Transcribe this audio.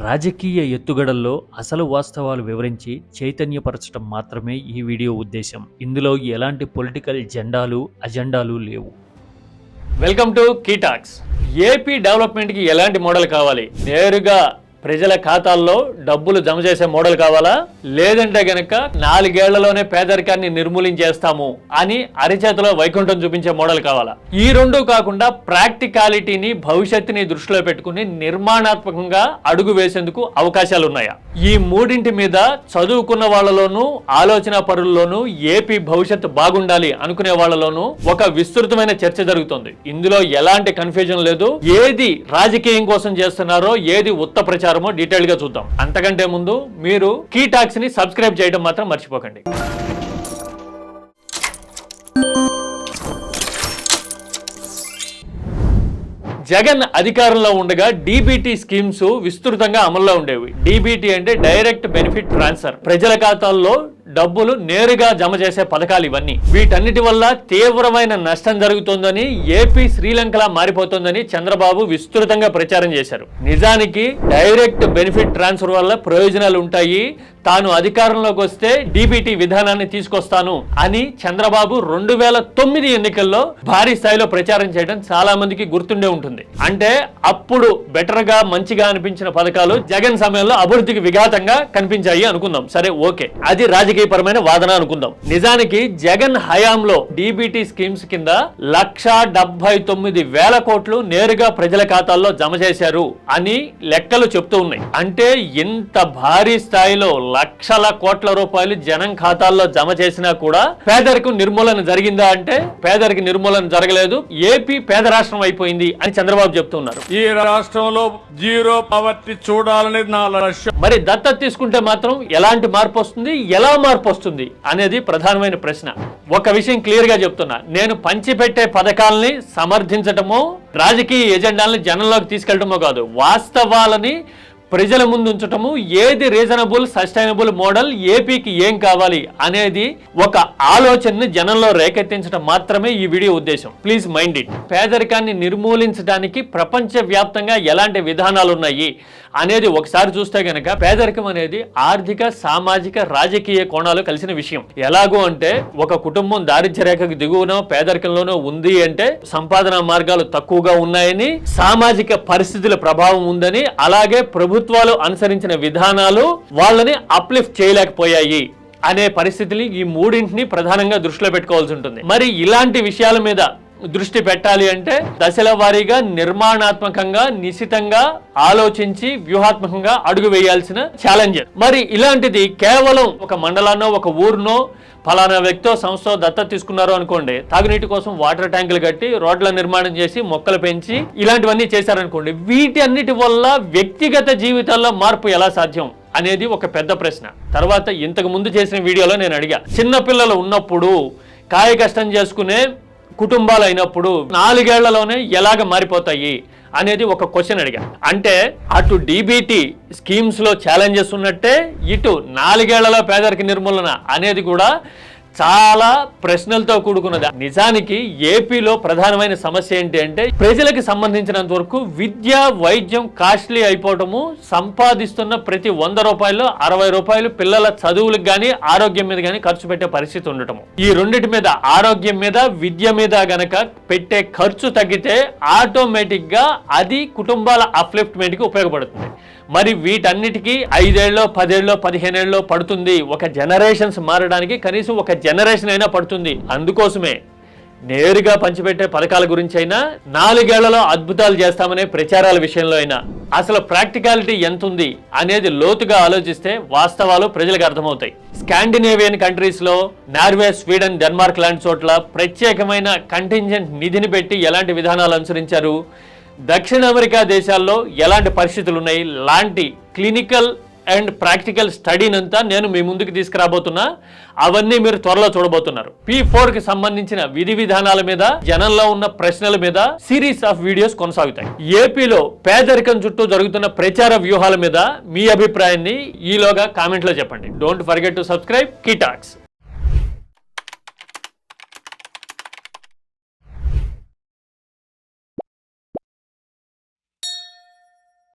రాజకీయ ఎత్తుగడల్లో అసలు వాస్తవాలు వివరించి చైతన్యపరచడం మాత్రమే ఈ వీడియో ఉద్దేశం. ఇందులో ఎలాంటి పొలిటికల్ అజెండాలు లేవు. Welcome to key talks. AP డెవలప్మెంట్కి ఎలాంటి మోడల్ కావాలి? నేరుగా ప్రజల ఖాతాల్లో డబ్బులు జమ చేసే మోడల్ కావాలా, లేదంటే గనక 4 ఏళ్లలోనే పేదరికాన్ని నిర్మూలించేస్తాము అని అరిచేతిలో వైకుంఠం చూపించే మోడల్ కావాలా? ఈ రెండు కాకుండా ప్రాక్టికాలిటీని, భవిష్యత్తుని దృష్టిలో పెట్టుకుని నిర్మాణాత్మకంగా అడుగు వేసేందుకు అవకాశాలు ఉన్నాయా? ఈ మూడింటి మీద చదువుకున్న వాళ్ళలోనూ, ఆలోచన పరుల్లోనూ, ఏపీ భవిష్యత్తు బాగుండాలి అనుకునే వాళ్ళలోనూ ఒక విస్తృతమైన చర్చ జరుగుతుంది. ఇందులో ఎలాంటి కన్ఫ్యూజన్ లేదు. ఏది రాజకీయం కోసం చేస్తున్నారో, ఏది ఉత్త ప్రచారం డీటెయిల్ గా చూద్దాం. అంతకంటే ముందు మీరు కీ టాక్స్ ని సబ్స్క్రైబ్ చేయడం మాత్రం మర్చిపోకండి. జగన్ అధికారంలో ఉండగా డీబీటీ స్కీమ్స్ విస్తృతంగా అమల్లో ఉండేవి. డీబీటీ అంటే డైరెక్ట్ బెనిఫిట్ ట్రాన్స్ఫర్, ప్రజల ఖాతాల్లో డబ్బులు నేరుగా జమ చేసే పథకాలు ఇవన్నీ. వీటన్నిటి వల్ల తీవ్రమైన నష్టం జరుగుతోందని, ఏపీ శ్రీలంకలా మారిపోతోందని చంద్రబాబు విస్తృతంగా ప్రచారం చేశారు. నిజానికి డైరెక్ట్ బెనిఫిట్ ట్రాన్స్ఫర్ వల్ల ప్రయోజనాలు ఉంటాయి, తాను అధికారంలోకి వస్తే డీబీటీ విధానాన్ని తీసుకొస్తాను అని చంద్రబాబు 2009 ఎన్నికల్లో భారీ స్థాయిలో ప్రచారం చేయడం చాలా మందికి గుర్తుండే ఉంటుంది. అంటే అప్పుడు బెటర్ గా, మంచిగా అనిపించిన పథకాలు జగన్ సమయంలో అభివృద్ధికి విఘాతంగా కనిపించాయి అనుకుందాం. సరే, ఓకే, అది రాజకీయపరమైన వాదన అనుకుందాం. నిజానికి జగన్ హయాంలో డీబీటీ స్కీమ్స్ కింద 1,79,000 కోట్లు నేరుగా ప్రజల ఖాతాల్లో జమ చేశారు అని లెక్కలు చెప్తూ ఉన్నాయి. అంటే ఇంత భారీ స్థాయిలో లక్షల కోట్ల రూపాయలు జనం ఖాతాల్లో జమ చేసినా కూడా పేదరికం నిర్మూలన జరిగిందా అంటే పేదరిక నిర్మూలన జరగలేదు. ఏపీ పేద రాష్ట్రం అయిపోయింది అని చంద్రబాబు చెప్తున్నారు. ఈ రాష్ట్రంలో జీరో పవర్టీ చూడాలనేది నా లక్ష్యం. మరి దత్తత తీసుకుంటే మాత్రం ఎలాంటి మార్పు వస్తుంది, ఎలా మార్పు వస్తుంది అనేది ప్రధానమైన ప్రశ్న. ఒక విషయం క్లియర్ గా చెప్తున్నా, నేను పంచిపెట్టే పథకాలని సమర్థించటమో, రాజకీయ ఎజెండాలని జనంలోకి తీసుకెళ్లటమో కాదు, వాస్తవాలని ప్రజల ముందు ఉంచటము, ఏది రీజనబుల్ సస్టైనబుల్ మోడల్, ఏపీకి ఏం కావాలి అనేది ఒక ఆలోచనని జనంలో రేకెత్తించడం మాత్రమే ఈ వీడియో ఉద్దేశం. Please mind it. పేదరికాన్ని నిర్మూలించడానికి ప్రపంచ వ్యాప్తంగా ఎలాంటి విధానాలు ఉన్నాయి అనేది ఒకసారి చూస్తే గనక పేదరికం అనేది ఆర్థిక, సామాజిక, రాజకీయ కోణాలు కలిసిన విషయం. ఎలాగో అంటే ఒక కుటుంబం దారిద్ర్య రేఖకు దిగువనో పేదరికంలోనో ఉంది అంటే సంపాదన మార్గాలు తక్కువగా ఉన్నాయని, సామాజిక పరిస్థితుల ప్రభావం ఉందని, అలాగే ప్రభుత్వాలు అనుసరించిన విధానాలు వాళ్ళని అప్లిఫ్ట్ చేయలేకపోయాయి అనే పరిస్థితిని, ఈ మూడింటిని ప్రధానంగా దృష్టిలో పెట్టుకోవాల్సి ఉంటుంది. మరి ఇలాంటి విషయాల మీద దృష్టి పెట్టాలి అంటే దశల వారీగా, నిర్మాణాత్మకంగా, నిశితంగా ఆలోచించి వ్యూహాత్మకంగా అడుగు వేయాల్సిన ఛాలెంజ్. మరి ఇలాంటిది కేవలం ఒక మండలాన్నో, ఒక ఊరినో, ఫలానా వ్యక్తో, సంస్థ దత్తత తీసుకున్నారు అనుకోండి, తాగునీటి కోసం వాటర్ ట్యాంకులు కట్టి, రోడ్ల నిర్మాణం చేసి, మొక్కలు పెంచి ఇలాంటివన్నీ చేశారనుకోండి, వీటి అన్నిటి వల్ల వ్యక్తిగత జీవితాల్లో మార్పు ఎలా సాధ్యం అనేది ఒక పెద్ద ప్రశ్న. తర్వాత ఇంతకు ముందు చేసిన వీడియోలో నేను అడిగా, చిన్నపిల్లలు ఉన్నప్పుడు కాయ కష్టం చేసుకునే కుటుంబాలు అయినప్పుడు 4 ఏళ్లలోనే ఎలాగ మారిపోతాయి అనేది ఒక క్వశ్చన్ అడిగా. అంటే అటు డీబీటీ స్కీమ్స్ లో ఛాలెంజెస్ ఉన్నట్టే, ఇటు 4 ఏళ్లలో పేదరిక నిర్మూలన అనేది కూడా చాలా ప్రశ్నలతో కూడుకున్నది. నిజానికి ఏపీలో ప్రధానమైన సమస్య ఏంటి అంటే ప్రజలకు సంబంధించినంత వరకు విద్య, వైద్యం కాస్ట్లీ అయిపోవటము, సంపాదిస్తున్న ప్రతి 100 రూపాయల్లో 60 రూపాయలు పిల్లల చదువులకు కానీ, ఆరోగ్యం మీద కానీ ఖర్చు పెట్టే పరిస్థితి ఉండటము. ఈ రెండింటి మీద, ఆరోగ్యం మీద, విద్య మీద గనక పెట్టే ఖర్చు తగ్గితే ఆటోమేటిక్ గా అది కుటుంబాల అప్లిఫ్ట్మెంట్ కి ఉపయోగపడుతుంది. మరి వీటన్నిటికీ 5 ఏళ్ళలో, 10 ఏళ్ళలో, 15 ఏళ్ళలో పడుతుంది. ఒక జనరేషన్స్ మారడానికి కనీసం ఒక జనరేషన్ అయినా పడుతుంది. అందుకోసమే నేరుగా పంచిపెట్టే పథకాల గురించి అయినా, 4 ఏళ్లలో అద్భుతాలు చేస్తామనే ప్రచారాల విషయంలో అయినా అసలు ప్రాక్టికాలిటీ ఎంత ఉంది అనేది లోతుగా ఆలోచిస్తే వాస్తవాలు ప్రజలకు అర్థమవుతాయి. స్కాండినేవియన్ కంట్రీస్ లో, నార్వే, స్వీడన్, డెన్మార్క్ లాంటి చోట్ల ప్రత్యేకమైన కంటింజెంట్ నిధిని పెట్టి ఎలాంటి విధానాలు అనుసరించారు, దక్షిణ అమెరికా దేశాల్లో ఎలాంటి పరిస్థితులు ఉన్నాయి లాంటి క్లినికల్ అండ్ ప్రాక్టికల్ స్టడీనంతా నేను మీ ముందుకు తీసుకురాబోతున్నా. అవన్నీ మీరు త్వరలో చూడబోతున్నారు. P4 కి సంబంధించిన విధి విధానాల మీద, జనంలో ఉన్న ప్రశ్నల మీద సిరీస్ ఆఫ్ వీడియోస్ కొనసాగుతాయి. ఏపీలో పేదరికం చుట్టూ జరుగుతున్న ప్రచార వ్యూహాల మీద మీ అభిప్రాయాన్ని ఈలోగా కామెంట్లో చెప్పండి. Don't forget to subscribe key talks.